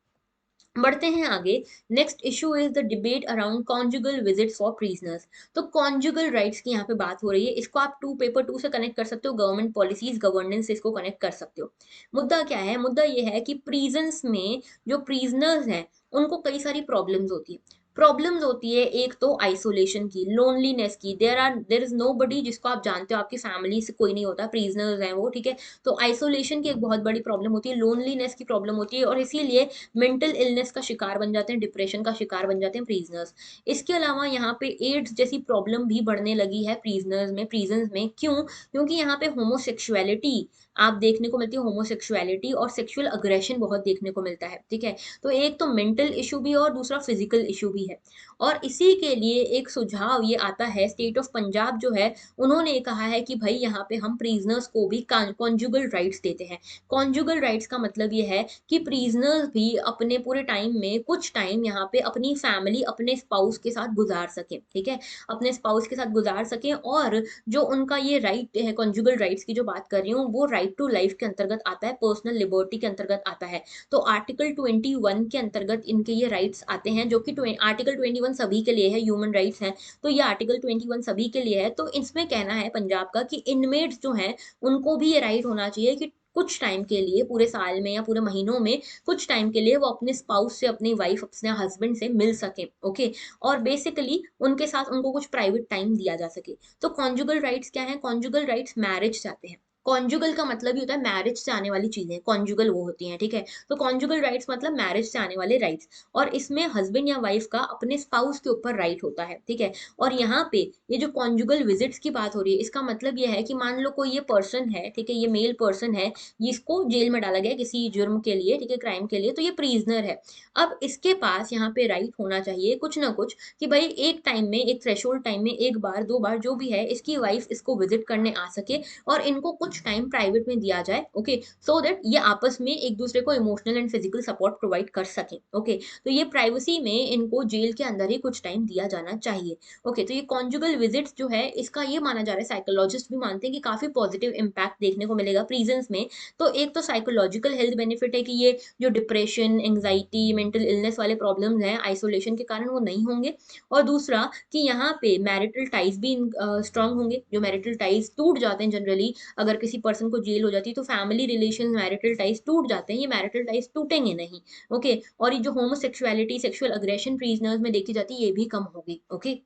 बढ़ते हैं आगे। Next issue is the debate around conjugal visits for prisoners. तो कॉन्जुगल राइट्स की यहाँ पे बात हो रही है। इसको आप पेपर 2 से कनेक्ट कर सकते हो, गवर्नमेंट पॉलिसीज गवर्नेंस से इसको कनेक्ट कर सकते हो। मुद्दा क्या है? मुद्दा ये है कि प्रिजन्स में जो प्रिजनर्स हैं उनको कई सारी प्रॉब्लम्स होती है। प्रॉब्लम्स होती है एक तो आइसोलेशन की, लोनलीनेस की, देयर इज नोबडी जिसको आप जानते हो, आपकी फैमिली से कोई नहीं होता, प्रिजनर्स हैं वो, ठीक है। तो आइसोलेशन की एक बहुत बड़ी प्रॉब्लम होती है, लोनलीनेस की प्रॉब्लम होती है, और इसीलिए मेंटल इलनेस का शिकार बन जाते हैं, डिप्रेशन का शिकार बन जाते हैं प्रिजनर्स। इसके अलावा यहाँ पे एड्स जैसी प्रॉब्लम भी बढ़ने लगी है प्रिजनर्स में, प्रिजन्स में। क्यों? क्योंकि यहाँ पे होमोसेक्सुअलिटी आप देखने को मिलती है, होमोसेक्सुअलिटी और सेक्सुअल अग्रेशन बहुत देखने को मिलता है, ठीक है। तो एक तो मेंटल इशू भी है और दूसरा फिजिकल इशू भी है। और इसी के लिए एक सुझाव ये आता है, स्टेट ऑफ पंजाब जो है, उन्होंने कहा है कि भाई यहाँ पे हम प्रिजनर्स को भी कॉन्जुगल राइट्स देते हैं। कॉन्जुगल राइट्स का मतलब ये है कि प्रिजनर्स भी अपने पूरे टाइम में कुछ टाइम यहाँ पे अपनी फैमिली, अपने स्पाउस के साथ गुजार सकें, ठीक है। अपने स्पाउस के साथ गुजार सकें, और जो उनका ये राइट है, कॉन्जुगल राइट्स की जो बात कर रही हूँ, वो राइट टू लाइफ के अंतर्गत आता है, पर्सनल लिबर्टी के अंतर्गत आता है। तो आर्टिकल 21 के अंतर्गत इनके ये राइट्स आते हैं, जो कि आर्टिकल 21 सभी के लिए है, ह्यूमन राइट्स हैं। तो ये आर्टिकल 21 सभी के लिए है। तो इसमें कहना है पंजाब का कि इनमेट्स जो हैं, उनको भी ये राइट होना चाहिए कि कुछ टाइम के लिए, पूरे साल में या पूरे महीनों में कुछ टाइम के लिए वो अपने स्पाउस से, अपनी वाइफ, अपने हस्बैंड से मिल सके, ओके। और बेसिकली उनके साथ उनको कुछ प्राइवेट टाइम दिया जा सके। तो कॉन्जुगल राइट्स क्या है? कॉन्जुगल राइट्स मैरिज से आते हैं। कॉन्जुगल का मतलब ही होता है मैरिज से आने वाली चीजें, कॉन्जुगल वो होती हैं, ठीक है। तो कॉन्जुगल राइट्स मतलब मैरिज से आने वाले राइट्स, और इसमें हस्बैंड या वाइफ का अपने स्पाउस के ऊपर राइट होता है, ठीक है। और यहाँ पे ये जो कॉन्जुगल विजिट्स की बात हो रही है, इसका मतलब ये है कि मान लो कोई ये पर्सन है, ठीक है, ये मेल पर्सन है, जिसको जेल में डाला गया किसी जुर्म के लिए, ठीक है, क्राइम के लिए, तो ये प्रिजनर है। अब इसके पास यहाँ पे राइट होना चाहिए कुछ ना कुछ, कि भाई एक टाइम में, एक थ्रेशोल्ड टाइम में, एक बार, दो बार, जो भी है, इसकी वाइफ इसको विजिट करने आ सके, और इनको कुछ टाइम प्राइवेट में दिया जाए, ओके, सो दैट ये आपस में एक दूसरे को emotional and physical support provide कर सकें, ओके। तो ये प्राइवेसी में इनको जेल के अंदर ही कुछ टाइम दिया जाना चाहिए, ओके। तो ये कॉन्जुगल विजिट्स जो है, इसका ये माना जा रहा है, साइकोलॉजिस्ट भी मानते हैं कि काफी पॉजिटिव इंपैक्ट देखने को मिलेगा प्रिजन्स में। तो एक तो साइकोलॉजिकल हेल्थ बेनिफिट है कि ये जो डिप्रेशन, एंग्जाइटी, मेंटल इलनेस वाले प्रॉब्लम्स हैं आइसोलेशन के कारण, वो नहीं होंगे। और दूसरा कि यहाँ पे मैरिटल टाइज भी स्ट्रांग होंगे। जो मैरिटल टाइज टूट जाते हैं जनरली, अगर किसी पर्सन को जेल हो जाती है, तो फैमिली रिलेशन, मैरिटल टाइज टूट जाते हैं, ये मैरिटल टाइज टूटेंगे नहीं, ओके। और ये जो होमोसेक्सुअलिटी, सेक्सुअल अग्रेशन प्रिजनर्स में देखी जाती है, ये भी कम होगी, ओके।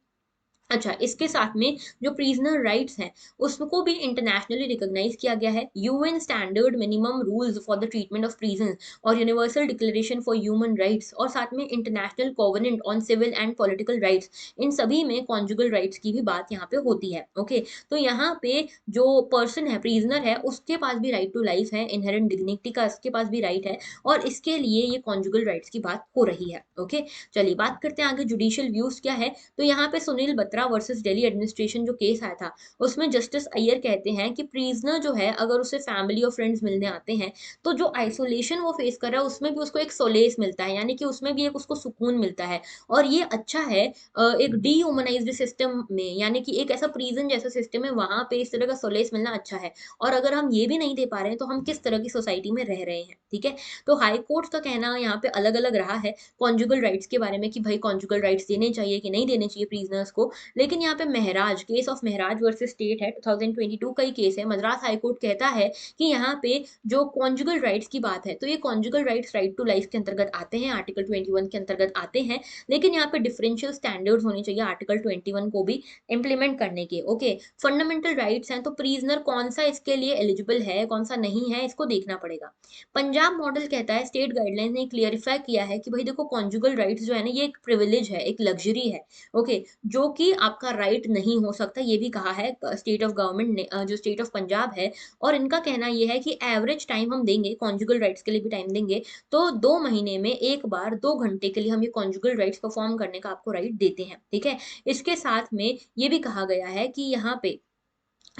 अच्छा, इसके साथ में जो प्रिजनर राइट्स हैं, उसको भी इंटरनेशनली रिकॉग्नाइज किया गया है। UN standard minimum rules for the treatment of prison, और universal declaration for human rights, और साथ में international covenant on civil and political rights, इन सभी में कॉन्जुगल राइट्स की भी बात यहाँ पे होती है, ओके। तो यहाँ पे जो पर्सन है, प्रिजनर है, उसके पास भी राइट टू लाइफ है, इनहेरेंट डिग्निटी का उसके पास भी राइट है, और इसके लिए ये कॉन्जुगल राइट्स की बात हो रही है, ओके। चलिए बात करते हैं आगे, जुडिशियल व्यूज क्या है। तो यहाँ पे सुनील बत्रा वर्सेस दिल्ली एडमिनिस्ट्रेशन जो केस आया था, उसमें जस्टिस अय्यर कहते हैं कि प्रिजनर जो है, अगर उसे फैमिली और फ्रेंड्स मिलने आते हैं, तो जो आइसोलेशन वो फेस कर रहा है, उसमें भी उसको एक सोलेस मिलता है, यानी कि उसमें भी एक उसको सुकून मिलता है। और ये अच्छा है, एक डीह्यूमनाइज्ड सिस्टम में, यानी कि एक ऐसा प्रिजन जैसा सिस्टम है, वहां पे इस तरह का सोलेस मिलना अच्छा है। और अगर हम ये भी नहीं दे पा रहे हैं, तो हम किस तरह की सोसाइटी में रह रहे हैं, ठीक है। तो हाई कोर्ट का कहना यहाँ पे अलग अलग रहा है कॉन्जुगल राइट्स के बारे में, कि भाई कॉन्जुगल राइट्स देने चाहिए कि नहीं देने चाहिए प्रिजनर्स को। लेकिन यहाँ पे Maharaj, case of Maharaj versus state है, 2022 का ही केस है। मद्रास हाई कोर्ट कहता है कि यहाँ पे जो कॉन्जुगल राइट्स की बात है, तो ये conjugal rights right to life के अंतर्गत आते हैं, आर्टिकल 21 के अंतर्गत आते हैं। लेकिन यहाँ पे डिफरेंशियल स्टैंडर्ड्स होने चाहिए आर्टिकल 21 को भी इंप्लीमेंट करने के, ओके। फंडामेंटल राइट्स हैं, तो प्रिजनर कौन सा इसके लिए एलिजिबल है, कौन सा नहीं है, इसको देखना पड़ेगा। पंजाब मॉडल कहता है, स्टेट गाइडलाइन ने क्लियरिफाई किया है कि भाई देखो, कॉन्जुगल राइट्स जो है ना, ये एक प्रिविलेज है, एक लग्जरी है, ओके, जो कि आपका राइट नहीं हो सकता, ये भी कहा है स्टेट ऑफ गवर्नमेंट ने, जो स्टेट ऑफ पंजाब है। और इनका कहना ये है कि एवरेज टाइम हम देंगे, कॉन्जुगल राइट्स के लिए भी टाइम देंगे, तो 2 महीने में एक बार 2 घंटे के लिए हम ये कॉन्जुगल राइट्स परफॉर्म करने का आपको राइट देते हैं, ठीक है। इसके साथ में ये भी कहा गया है कि यहाँ पे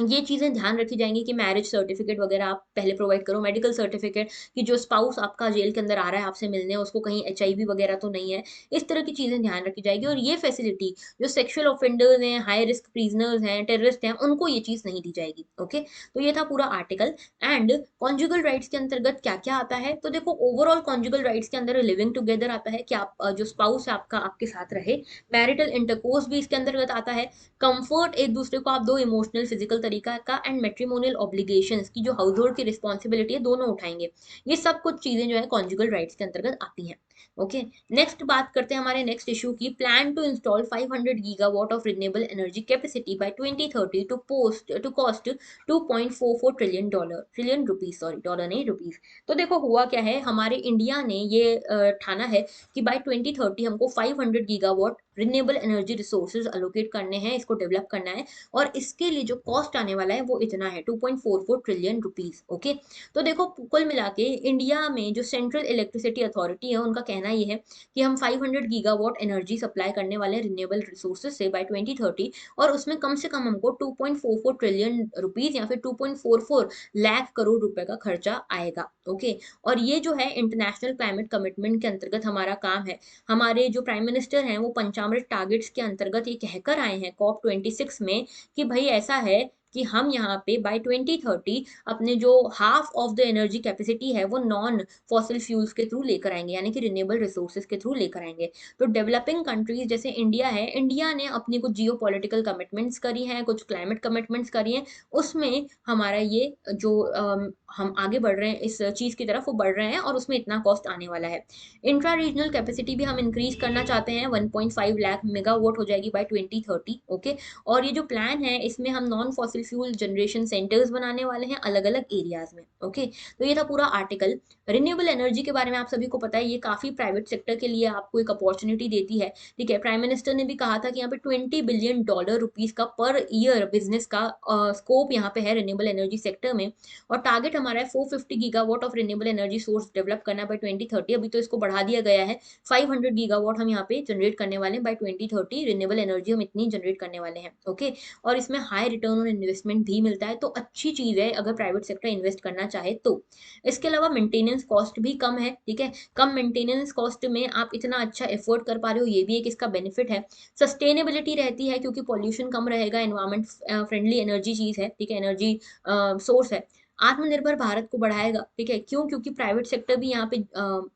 ये चीज़ें ध्यान रखी जाएंगी कि मैरिज सर्टिफिकेट वगैरह आप पहले प्रोवाइड करो, मेडिकल सर्टिफिकेट, कि जो स्पाउस आपका जेल के अंदर आ रहा है आपसे मिलने, उसको कहीं एचआईवी वगैरह तो नहीं है, इस तरह की चीज़ें ध्यान रखी जाएगी। और ये फैसिलिटी जो सेक्सुअल ऑफेंडर्स हैं, हाई रिस्क प्रिजनर्स हैं, टेररिस्ट हैं, उनको ये चीज़ नहीं दी जाएगी, ओके। तो ये था पूरा आर्टिकल। एंड कॉन्जुगल राइट्स के अंतर्गत क्या क्या आता है, तो देखो, ओवरऑल कॉन्जुगल राइट्स के अंदर लिविंग टुगेदर आता है, कि आप जो स्पाउस है आपका आपके साथ रहे। मैरिटल इंटरकोर्स भी इसके अंतर्गत आता है। कंफर्ट एक दूसरे को आप दो, इमोशनल फिजिकल तरीका का। एंड मैट्रिमोनियल ऑब्लिगेशंस की जो हाउस होल्ड की रिस्पॉन्सिबिलिटी है, दोनों उठाएंगे। ये सब कुछ चीजें जो है कॉन्जुगल राइट्स के अंतर्गत आती हैं। ओके, नेक्स्ट बात करते हैं हमारे नेक्स्ट इशू की। Plan to install 500 gigawatt of renewable energy capacity by 2030 to cost 2.44 trillion rupees, sorry dollar नहीं रुपीस। तो देखो हुआ क्या है, हमारे इंडिया ने ये ठाना है कि बाय 2030 हमको 500 gigawatt renewable energy resources allocate करने हैं, इसको डेवलप करना है, और इसके लिए जो कॉस्ट आने वाला है वो इतना है 2.44 ट्रिलियन रुपीस। ओके, तो देखो कुल मिला के इंडिया में जो सेंट्रल इलेक्ट्रिसिटी अथॉरिटी है उनका कहना ये है कि हम 500 गीगावाट एनर्जी सप्लाई करने वाले हैं रिन्यूएबल रिसोर्सेज से बाय 2030, और उसमें कम से कम हमको 2.44 ट्रिलियन रुपीस या फिर 2.44 लाख करोड़ रुपए का खर्चा आएगा। ओके, और ये जो है इंटरनेशनल क्लाइमेट कमिटमेंट के अंतर्गत हमारा काम है। हमारे जो प्राइम मिनिस्टर हैं वो पंचामृत टारगेट्स के अंतर्गत ये कहकर आए हैं COP26 में कि भाई ऐसा है कि हम यहाँ पे बाय 2030 अपने जो half of the energy capacity है वो नॉन फॉसिल फ्यूल्स के थ्रू लेकर आएंगे, यानी कि रिन्यूएबल रिसोर्सेज के थ्रू लेकर आएंगे। तो डेवलपिंग कंट्रीज जैसे इंडिया है, इंडिया ने अपनी कुछ जियो पॉलिटिकल कमिटमेंट्स करी हैं, कुछ क्लाइमेट कमिटमेंट्स करी हैं, उसमें हमारा ये जो हम आगे बढ़ रहे हैं इस चीज़ की तरफ, वो बढ़ रहे हैं और उसमें इतना कॉस्ट आने वाला है। इंट्रा रीजनल कैपेसिटी भी हम इंक्रीज करना चाहते हैं, 1.5 लाख मेगावाट हो जाएगी बाय 2030। ओके, और ये जो प्लान है इसमें हम non fossil fuel generation centres बनाने वाले हैं अलग अलग एरियाज में। ओके, तो ये था पूरा आर्टिकल। रिन्यूएबल एनर्जी के बारे में आप सभी को पता है, ये काफी प्राइवेट सेक्टर के लिए आपको एक अपॉर्चुनिटी देती है। ठीक है, प्राइम मिनिस्टर ने भी कहा था कि यहाँ पे $20 बिलियन रुपीज का पर ईयर बिजनेस का स्कोप यहाँ पे है रिन्यूएबल एनर्जी सेक्टर में, और टारगेट हमारा है 450 gigawatt of renewable energy source develop करना बाय 2030। अभी तो इसको बढ़ा दिया गया है, 500 गीगावाट हम यहाँ पे जनरेट करने वाले हैं बाय 2030, रिन्यूएबल एनर्जी हम इतनी जनरेट करने वाले हैं। ओके, और इसमें हाई रिटर्न ऑन इन्वेस्टमेंट भी मिलता है, तो अच्छी चीज है अगर प्राइवेट सेक्टर इन्वेस्ट करना चाहे तो। इसके अलावा मेंटेनेंस कॉस्ट भी कम है। ठीक है, कम मेंटेनेंस कॉस्ट में आप इतना अच्छा एफोर्ड कर पा रहे हो, ये भी एक इसका बेनिफिट है। सस्टेनेबिलिटी रहती है क्योंकि पॉल्यूशन कम रहेगा, एनवायरमेंट फ्रेंडली एनर्जी चीज है। ठीक है, एनर्जी सोर्स है। आत्मनिर्भर भारत को बढ़ाएगा। ठीक है, क्यों? क्योंकि प्राइवेट सेक्टर भी यहाँ पे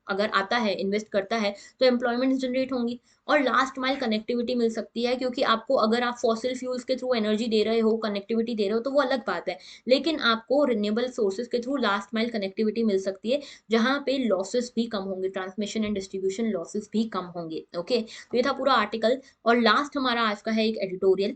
अगर आता है, इन्वेस्ट करता है, तो एम्प्लॉयमेंट जनरेट होंगी, और लास्ट माइल कनेक्टिविटी मिल सकती है, क्योंकि आपको अगर आप फॉसिल फ्यूल्स के थ्रू एनर्जी दे रहे हो, कनेक्टिविटी दे रहे हो, तो वो अलग बात है, लेकिन आपको रिन्यूएबल सोर्सेज के थ्रू लास्ट माइल कनेक्टिविटी मिल सकती है, जहां पे लॉसेस भी कम होंगे, ट्रांसमिशन एंड डिस्ट्रीब्यूशन लॉसेस भी कम होंगे। ओके, तो ये था पूरा आर्टिकल। और लास्ट हमारा आज का है एक एडिटोरियल,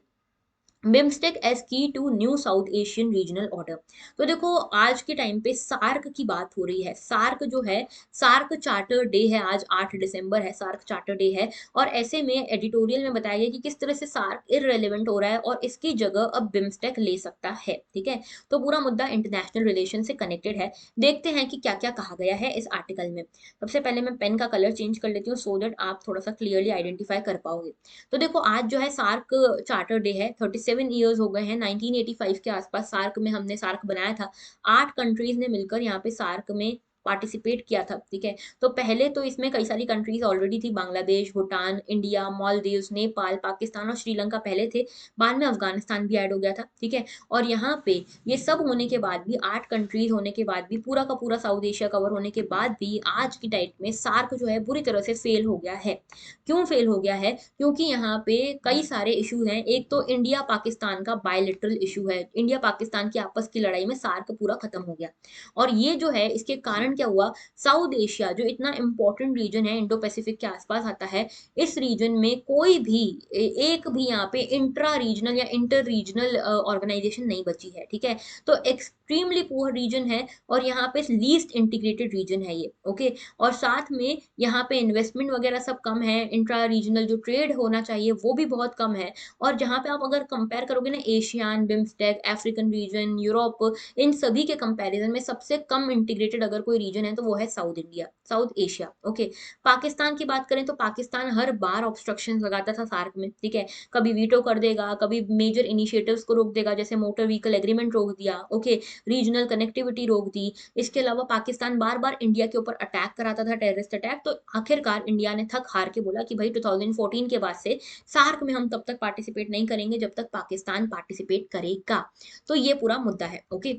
बिम्स्टेक एज की to new South Asian regional order. तो देखो आज के टाइम पे सार्क की बात हो रही है। सार्क जो है, सार्क चार्टर डे है आज, 8 दिसंबर है, सार्क चार्टर डे है, और ऐसे में एडिटोरियल में बताया गया कि किस तरह से सार्क इररेलेवेंट हो रहा है और इसकी जगह अब बिम्स्टेक ले सकता है। ठीक है, तो पूरा मुद्दा इंटरनेशनल रिलेशन से कनेक्टेड है। देखते हैं कि क्या क्या कहा गया है इस आर्टिकल में। सबसे पहले मैं पेन का कलर चेंज कर लेती हूँ सो दैट आप थोड़ा सा क्लियरली आइडेंटिफाई कर पाओगे। तो देखो आज जो है सार्क चार्टर डे है, 37 ईयर्स हो गए हैं, 1985 के आसपास सार्क में हमने सार्क बनाया था। 8 कंट्रीज ने मिलकर यहाँ पे सार्क में पार्टिसिपेट किया था। ठीक है, तो पहले तो इसमें कई सारी कंट्रीज ऑलरेडी थी, बांग्लादेश, भूटान, इंडिया, मालदीव्स, नेपाल, पाकिस्तान और श्रीलंका पहले थे, बाद में अफगानिस्तान भी ऐड हो गया था। ठीक है, और यहाँ पे ये सब होने के बाद भी, 8 कंट्रीज होने के बाद भी, पूरा का पूरा साउथ एशिया कवर होने के बाद भी, आज की डेट में सार्क जो है बुरी तरह से फेल हो गया है। क्यों फेल हो गया है? क्योंकि यहाँ पे कई सारे इश्यूज हैं। एक तो इंडिया पाकिस्तान का बायलैटरल इशू है, इंडिया पाकिस्तान की आपस की लड़ाई में सार्क पूरा खत्म हो गया। और ये जो है इसके कारण क्या हुआ, साउथ एशिया जो इतना इंपॉर्टेंट रीजन है, इंडो पैसिफिक के आसपास आता है, इस रीजन में कोई भी एक भी यहाँ पे इंट्रा रीजनल या इंटर रीजनल ऑर्गेनाइजेशन नहीं बची है। ठीक है, तो एक्सट्रीमली पुअर रीजन है, और यहाँ पे लीस्ट इंटीग्रेटेड रीजन है ये। ओके, और साथ में यहाँ पे इन्वेस्टमेंट वगैरह सब कम है, इंट्रा रीजनल जो ट्रेड होना चाहिए वो भी बहुत कम है। और जहाँ पे आप अगर कंपेयर करोगे ना, ASEAN, BIMSTEC, African region, Europe, इन सभी के कंपैरिजन में सबसे कम इंटीग्रेटेड अगर कोई रीजन है तो वो है south India, south Asia. Okay, Pakistan की बात करें तो पाकिस्तान हर बार ऑब्स्ट्रक्शन लगाता था सार्क में। ठीक है, कभी वीटो कर देगा, कभी मेजर इनिशिएटिव्स को रोक देगा, जैसे मोटर व्हीकल एग्रीमेंट रोक दिया। ओके, रीजनल कनेक्टिविटी रोक दी। इसके अलावा पाकिस्तान बार बार इंडिया के ऊपर अटैक कराता था, टेररिस्ट अटैक। तो आखिरकार इंडिया ने थक हार के बोला कि भाई 2014 के बाद से सार्क में हम तब तक पार्टिसिपेट नहीं करेंगे जब तक पाकिस्तान पार्टिसिपेट करेगा। तो ये पूरा मुद्दा है। ओके,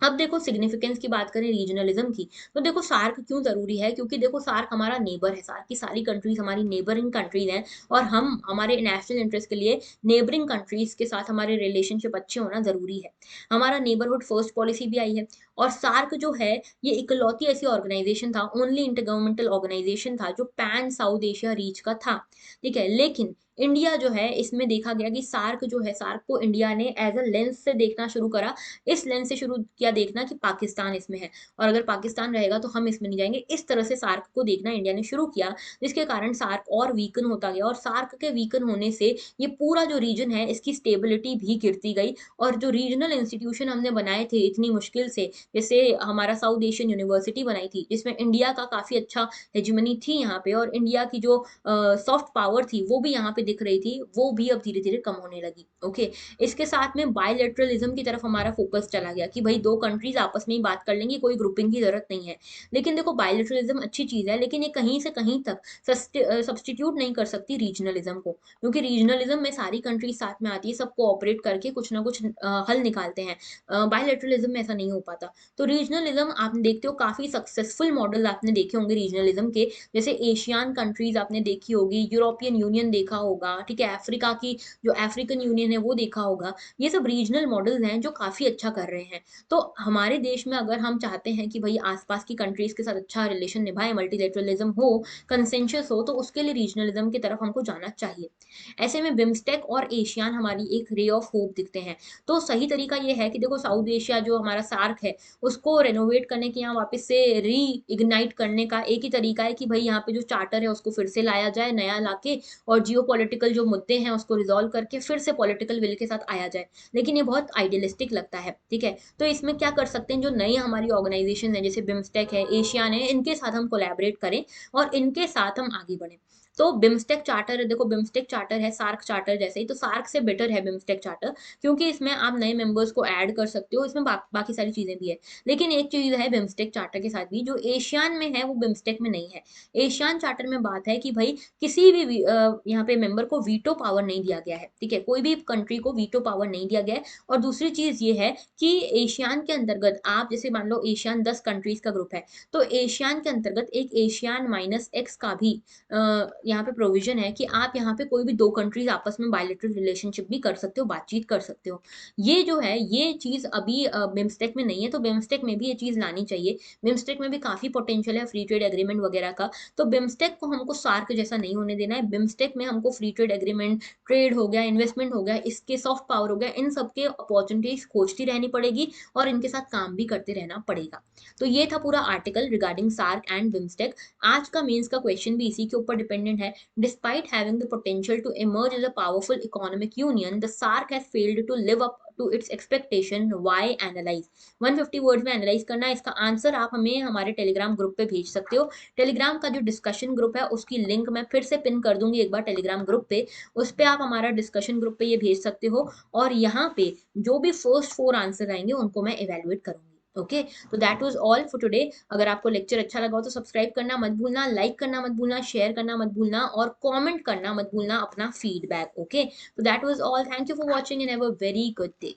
अब देखो सिग्निफिकेंस की बात करें रीजनलिज्म की, तो देखो सार्क क्यों जरूरी है, क्योंकि देखो सार्क हमारा नेबर है, सार्क की सारी कंट्रीज हमारी नेबरिंग कंट्रीज हैं, और हम हमारे नेशनल इंटरेस्ट के लिए नेबरिंग कंट्रीज के साथ हमारे रिलेशनशिप अच्छे होना जरूरी है। हमारा नेबरहुड फर्स्ट पॉलिसी भी आई है, और सार्क जो है ये इकलौती ऐसी ऑर्गेनाइजेशन था, ओनली इंटरगवर्नमेंटल ऑर्गेनाइजेशन था जो पैन साउथ एशिया रीच का था, ठीक है। लेकिन इंडिया जो है इसमें देखा गया कि सार्क जो है, सार्क को इंडिया ने एज अ लेंस से देखना शुरू करा। इस लेंस से शुरू किया देखना कि पाकिस्तान इसमें है, और अगर पाकिस्तान रहेगा तो हम इसमें नहीं जाएंगे। इस तरह से सार्क को देखना इंडिया ने शुरू किया, जिसके कारण सार्क और वीकन होता गया, और सार्क के वीकन होने से ये पूरा जो रीजन है इसकी स्टेबिलिटी भी गिरती गई। और जो रीजनल इंस्टीट्यूशन हमने बनाए थे इतनी मुश्किल से, जैसे हमारा साउथ एशियन यूनिवर्सिटी बनाई थी जिसमें इंडिया का काफ़ी अच्छा हेजिमनी थी यहाँ पे, और इंडिया की जो सॉफ्ट पावर थी वो भी यहाँ पे दिख रही थी, वो भी अब धीरे धीरे कम होने लगी। ओके, इसके साथ में बायलैटरलिज्म की तरफ हमारा फोकस चला गया कि भाई दो कंट्रीज आपस में ही बात कर लेंगी, कोई ग्रुपिंग की जरूरत नहीं है। लेकिन देखो, बायलैटरलिज्म अच्छी चीज़ है, लेकिन ये कहीं से कहीं तक सब्सटीट्यूट नहीं कर सकती रीजनलिज्म को, क्योंकि रीजनलिज्म में सारी कंट्रीज साथ में आती है, सब कोऑपरेट करके कुछ ना कुछ हल निकालते हैं। बायलैटरलिज्म में ऐसा नहीं हो पाता। तो रीजनलिज्म आप देखते हो काफ़ी सक्सेसफुल मॉडल आपने देखे होंगे रीजनलिज्म के, जैसे एशियन कंट्रीज आपने देखी होगी, यूरोपियन यूनियन देखा होगा, ठीक है, अफ्रीका की जो अफ्रीकन यूनियन है वो देखा होगा। ये सब रीजनल मॉडल्स हैं जो काफ़ी अच्छा कर रहे हैं। तो हमारे देश में अगर हम चाहते हैं कि भाई आसपास की कंट्रीज के साथ अच्छा रिलेशन निभाए, मल्टीलेटरलिज्म हो, कंसेंशस हो, तो उसके लिए रीजनलिज्म की तरफ हमको जाना चाहिए। ऐसे में बिम्स्टेक और एशियान हमारी एक रे ऑफ होप दिखते हैं। तो सही तरीका ये है कि देखो, साउथ एशिया जो हमारा सार्क है उसको रेनोवेट करने के, यहाँ वापस से री इग्नाइट करने का एक ही तरीका है कि भाई यहाँ पे जो चार्टर है उसको फिर से लाया जाए, नया लाके, और जियो पॉलिटिकल जो मुद्दे हैं उसको रिजॉल्व करके फिर से पॉलिटिकल विल के साथ आया जाए। लेकिन ये बहुत आइडियलिस्टिक लगता है, ठीक है। तो इसमें क्या कर सकते हैं, जो नई हमारी ऑर्गेनाइजेशन है जैसे बिम्स्टेक है, एशियान है, इनके साथ हम कोलैबोरेट करें और इनके साथ हम आगे बढ़ें। तो बिम्स्टेक चार्टर है, देखो बिम्स्टेक चार्टर है सार्क चार्टर जैसे ही, तो सार्क से बेटर है बिम्स्टेक चार्टर, क्योंकि इसमें आप नए मेंबर्स को ऐड कर सकते हो, इसमें बाकी सारी चीज़ें भी है। लेकिन एक चीज़ है बिम्स्टेक चार्टर के साथ भी, जो एशियान में है वो बिम्स्टेक में नहीं है। एशियान चार्टर में बात है कि भाई किसी भी यहाँ पे मेंबर को वीटो पावर नहीं दिया गया है, ठीक है, कोई भी कंट्री को वीटो पावर नहीं दिया गया है। और दूसरी चीज़ ये है कि एशियान के अंतर्गत आप जैसे मान लो एशियान 10 कंट्रीज का ग्रुप है, तो एशियान के अंतर्गत एक एशियान माइनस एक्स का भी यहाँ पे प्रोविजन है कि आप यहाँ पे कोई भी दो कंट्रीज आपस में बायलैटरल रिलेशनशिप भी कर सकते हो, बातचीत कर सकते हो। ये जो है ये चीज़ अभी बिम्स्टेक में नहीं है, तो बिम्स्टेक में भी ये चीज़ लानी चाहिए। बिम्स्टेक में भी काफ़ी पोटेंशियल है फ्री ट्रेड एग्रीमेंट वगैरह का। तो बिम्स्टेक को हमको सार्क जैसा नहीं होने देना है। बिम्स्टेक में हमको फ्री ट्रेड एग्रीमेंट, ट्रेड हो गया, इन्वेस्टमेंट हो गया, इसके सॉफ्ट पावर हो गया, इन सब के अपॉर्चुनिटीज खोजती रहनी पड़ेगी और इनके साथ काम भी करते रहना पड़ेगा। तो ये था पूरा article regarding SAARC and BIMSTEC. आज का मेंस का क्वेश्चन भी इसी के ऊपर डिपेंडेंट है। Despite having the potential to emerge as a powerful economic union, the SARC has failed to live up to its expectation. Why? Analyze. 150 words में analyse करना है। इसका आंसर आप हमें हमारे टेलीग्राम ग्रुप पे भेज सकते हो। टेलीग्राम का जो डिस्कशन ग्रुप है उसकी लिंक मैं फिर से पिन कर दूंगी एक बार टेलीग्राम ग्रुप पे, उस पे आप हमारा डिस्कशन ग्रुप पे ये भेज सकते हो, और यहाँ पे जो भी फर्स्ट 4 आंसर आएंगे उनको मैं इवेलुएट करूंगी। ओके, तो that was all for today. अगर आपको लेक्चर अच्छा लगा हो तो सब्सक्राइब करना मत भूलना, लाइक करना मत भूलना, शेयर करना मत भूलना, और कमेंट करना मत भूलना अपना फीडबैक। ओके, तो that was all. Thank you for watching and have a very good day.